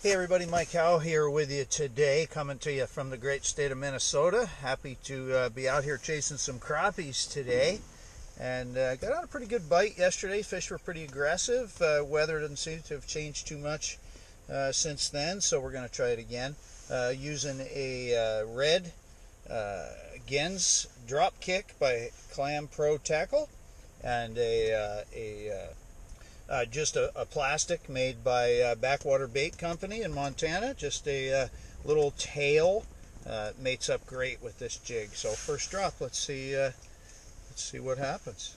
Hey everybody, Mike Howe here with you today, coming to you from the great state of Minnesota. Happy to be out here chasing some crappies today. And got on a pretty good bite yesterday. Fish were pretty aggressive. Weather doesn't seem to have changed too much since then, so we're going to try it again. Using a red Gens drop kick by Clam Pro Tackle, and just a plastic made by Backwater Bait Company in Montana. Just a little tail. Mates up great with this jig. So first drop, let's see what happens.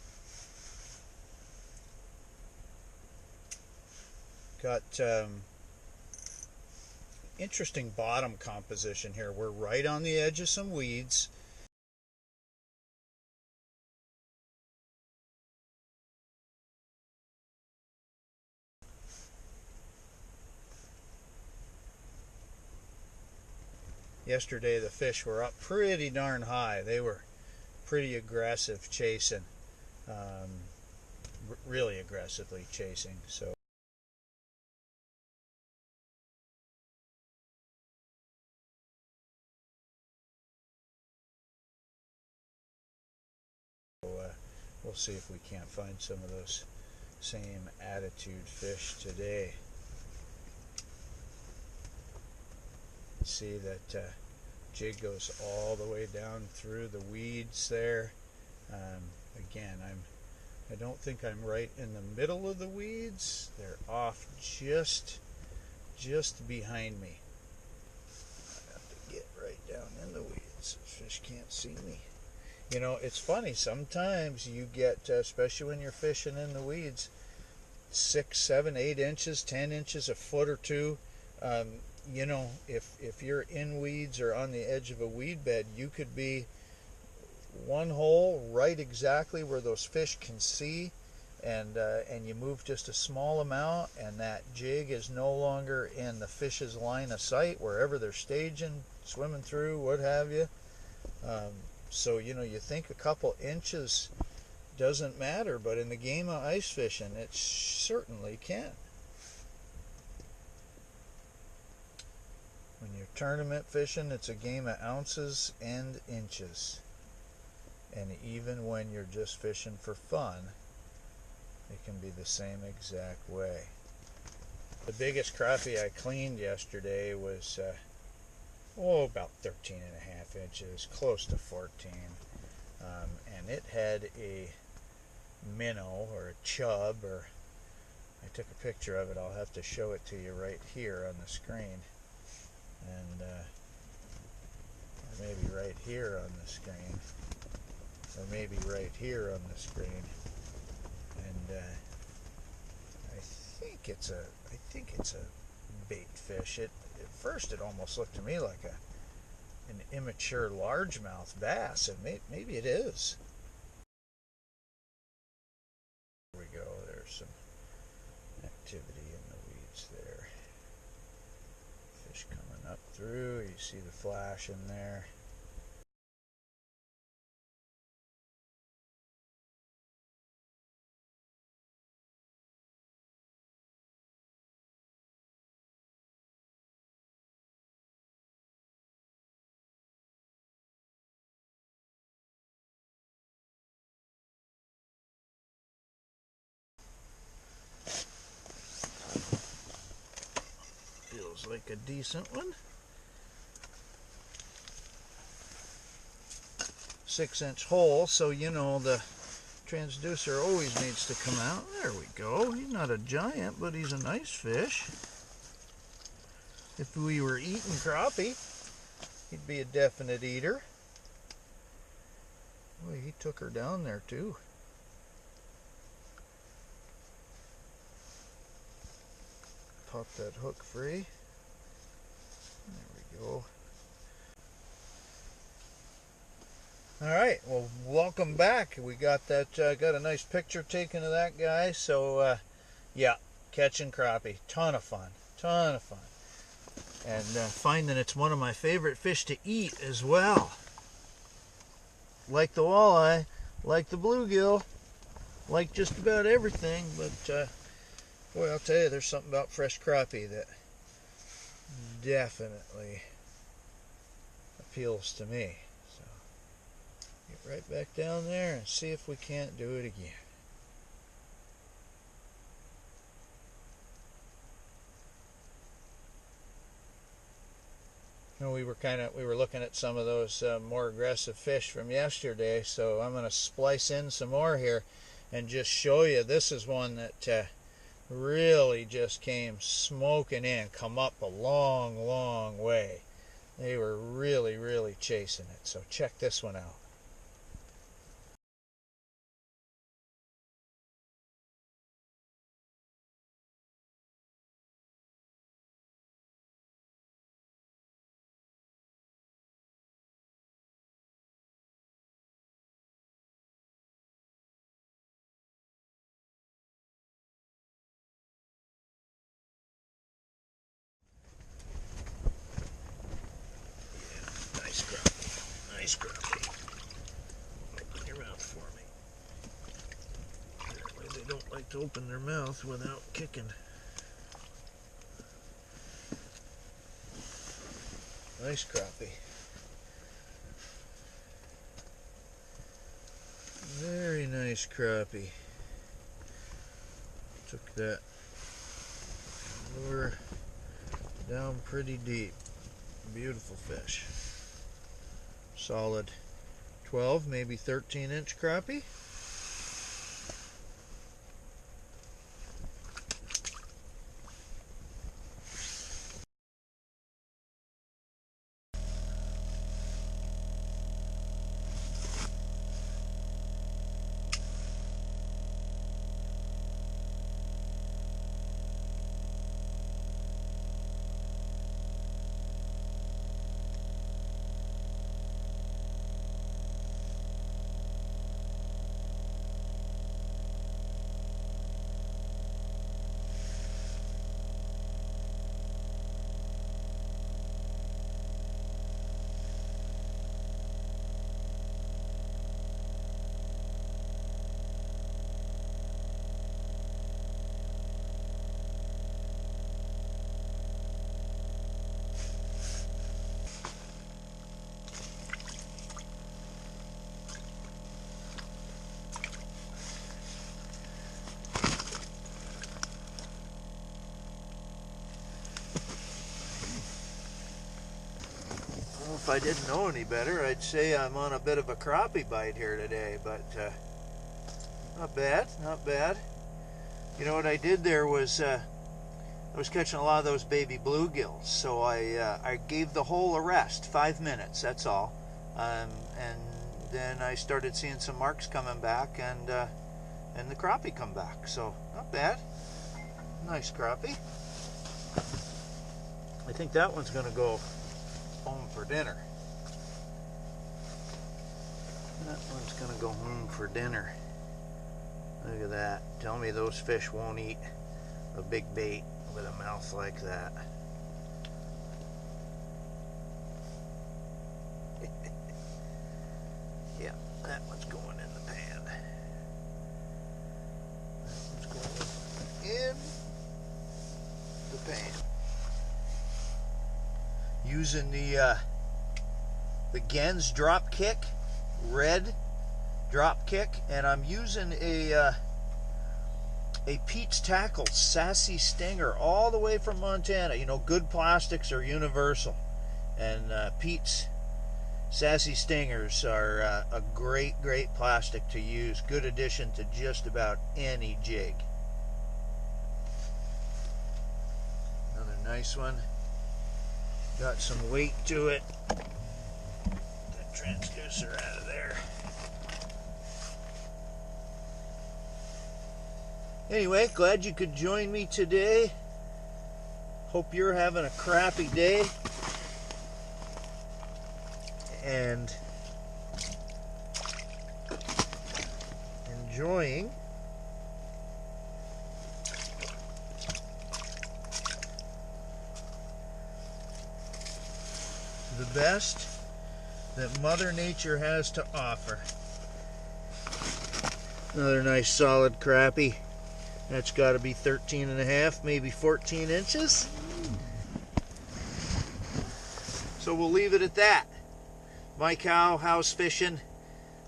Got interesting bottom composition here. We're right on the edge of some weeds. Yesterday the fish were up pretty darn high. They were pretty aggressive chasing, really aggressively chasing. So we'll see if we can't find some of those same attitude fish today. See that jig goes all the way down through the weeds there. Again, I don't think I'm right in the middle of the weeds. They're off just behind me. I have to get right down in the weeds. The fish can't see me. You know, it's funny, sometimes you get, especially when you're fishing in the weeds, 6, 7, 8 inches, 10 inches, a foot or two. You know, if you're in weeds or on the edge of a weed bed, you could be one hole right exactly where those fish can see, and you move just a small amount, and that jig is no longer in the fish's line of sight, wherever they're staging, swimming through, what have you. So, you know, you think a couple inches doesn't matter, but in the game of ice fishing, it certainly can. When you're tournament fishing, it's a game of ounces and inches. And even when you're just fishing for fun, it can be the same exact way. The biggest crappie I cleaned yesterday was about 13 and a half inches, close to 14. And it had a minnow or a chub, or I took a picture of it. I'll have to show it to you right here on the screen. And or maybe right here on the screen, or maybe right here on the screen. And I think it's a bait fish. At first it almost looked to me like an immature largemouth bass, and maybe it is. There we go. There's some activity in the weeds there. Fish coming up through. You see the flash in there. Feels like a decent one. 6-inch hole, so you know the transducer always needs to come out. There we go. He's not a giant, but he's a nice fish. If we were eating crappie, he'd be a definite eater. Boy, he took her down there too. Pop that hook free. There we go. All right, well, welcome back. We got that, got a nice picture taken of that guy. So, yeah, catching crappie, ton of fun, and finding it's one of my favorite fish to eat as well. Like the walleye, like the bluegill, like just about everything. But boy, I'll tell you, there's something about fresh crappie that definitely appeals to me. So get right back down there and see if we can't do it again. We were looking at some of those more aggressive fish from yesterday, so I'm going to splice in some more here and just show you. This is one that really just came smoking in, come up a long way. They were really chasing it, so check this one out. Nice crappie. Nice crappie. Open your mouth for me. Apparently they don't like to open their mouth without kicking. Nice crappie. Very nice crappie. Took that lure down pretty deep. Beautiful fish. Solid 12, maybe 13-inch crappie. If I didn't know any better, I'd say I'm on a bit of a crappie bite here today, but not bad, not bad. You know what I did there was I was catching a lot of those baby bluegills, so I gave the hole a rest, 5 minutes, that's all, and then I started seeing some marks coming back, and the crappie come back, so not bad. Nice crappie. I think that one's going to go home for dinner. That one's gonna go home for dinner. Look at that. Tell me those fish won't eat a big bait with a mouth like that. Yeah, that one's going in the pan. That one's going in the pan. Using the Gens drop kick, red drop kick, and I'm using a Pete's Tackle Sassy Stinger all the way from Montana. You know, good plastics are universal, and Pete's Sassy Stingers are a great plastic to use. Good addition to just about any jig. Another nice one. Got some weight to it. That transducer out of there. Anyway, glad you could join me today. Hope you're having a crappy day and enjoying the best that Mother Nature has to offer. Another nice solid crappie. That's got to be 13 and a half, maybe 14 inches. So we'll leave it at that. Mike Howe, House Fishing,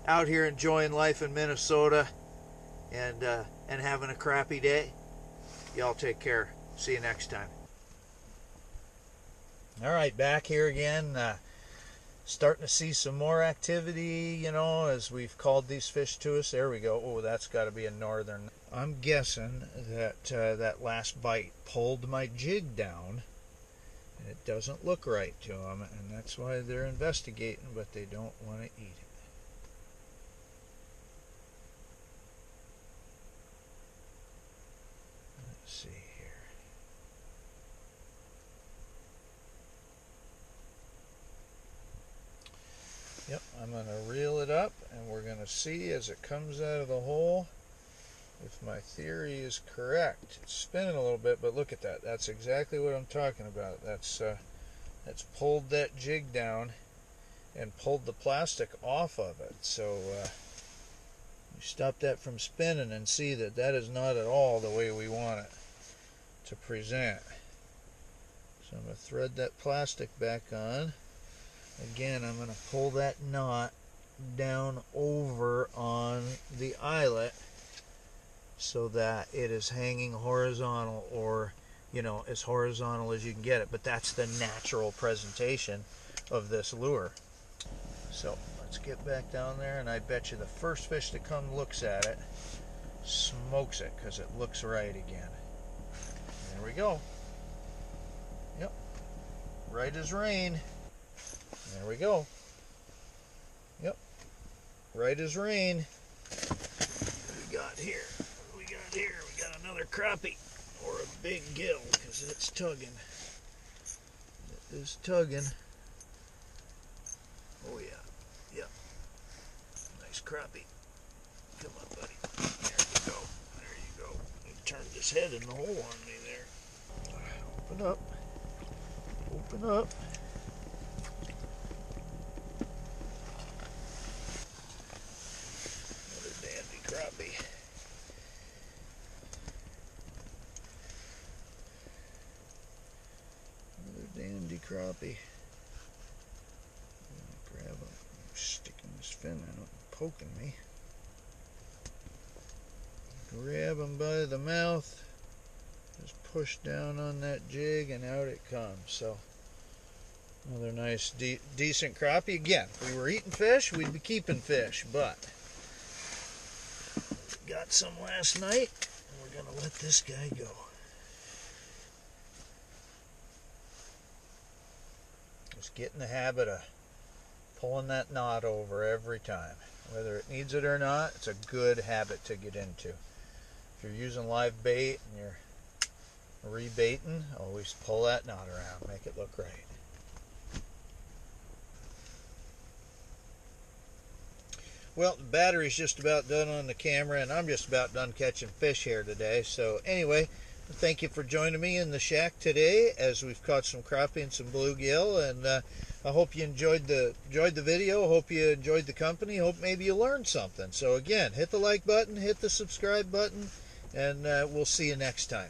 out here enjoying life in Minnesota and having a crappy day. Y'all take care. See you next time. All right, back here again. Starting to see some more activity, you know, as we've called these fish to us. There we go. Oh, that's got to be a northern. I'm guessing that that last bite pulled my jig down, and it doesn't look right to them, and that's why they're investigating, but they don't want to eat it. Let's see here. Yep, I'm going to reel it up, and we're going to see as it comes out of the hole if my theory is correct. It's spinning a little bit, but look at that. That's exactly what I'm talking about. That's pulled that jig down and pulled the plastic off of it. So you stop that from spinning and see that that is not at all the way we want it to present. So I'm going to thread that plastic back on. Again, I'm going to pull that knot down over on the eyelet so that it is hanging horizontal, or, you know, as horizontal as you can get it. But that's the natural presentation of this lure. So let's get back down there, and I bet you the first fish that comes looks at it smokes it because it looks right again. There we go. Yep, right as rain. There we go. Yep, right as rain. What do we got here? What do we got here? We got another crappie, or a big gill, because it's tugging. It is tugging. Oh yeah, yep. Nice crappie. Come on, buddy. There you go. There you go. He turned his head in the hole on me there. Open up. Open up. Crappie. Another dandy crappie. Grab him, sticking his fin out and poking me. Grab him by the mouth, just push down on that jig, and out it comes. So another nice, decent crappie. Again, if we were eating fish, we'd be keeping fish, but got some last night, and we're going to let this guy go. Just get in the habit of pulling that knot over every time. Whether it needs it or not, it's a good habit to get into. If you're using live bait and you're rebaiting, always pull that knot around, make it look right. Well, the battery's just about done on the camera, and I'm just about done catching fish here today. So anyway, thank you for joining me in the shack today as we've caught some crappie and some bluegill. And I hope you enjoyed the video. Hope you enjoyed the company. Hope maybe you learned something. So again, hit the like button, hit the subscribe button, and we'll see you next time.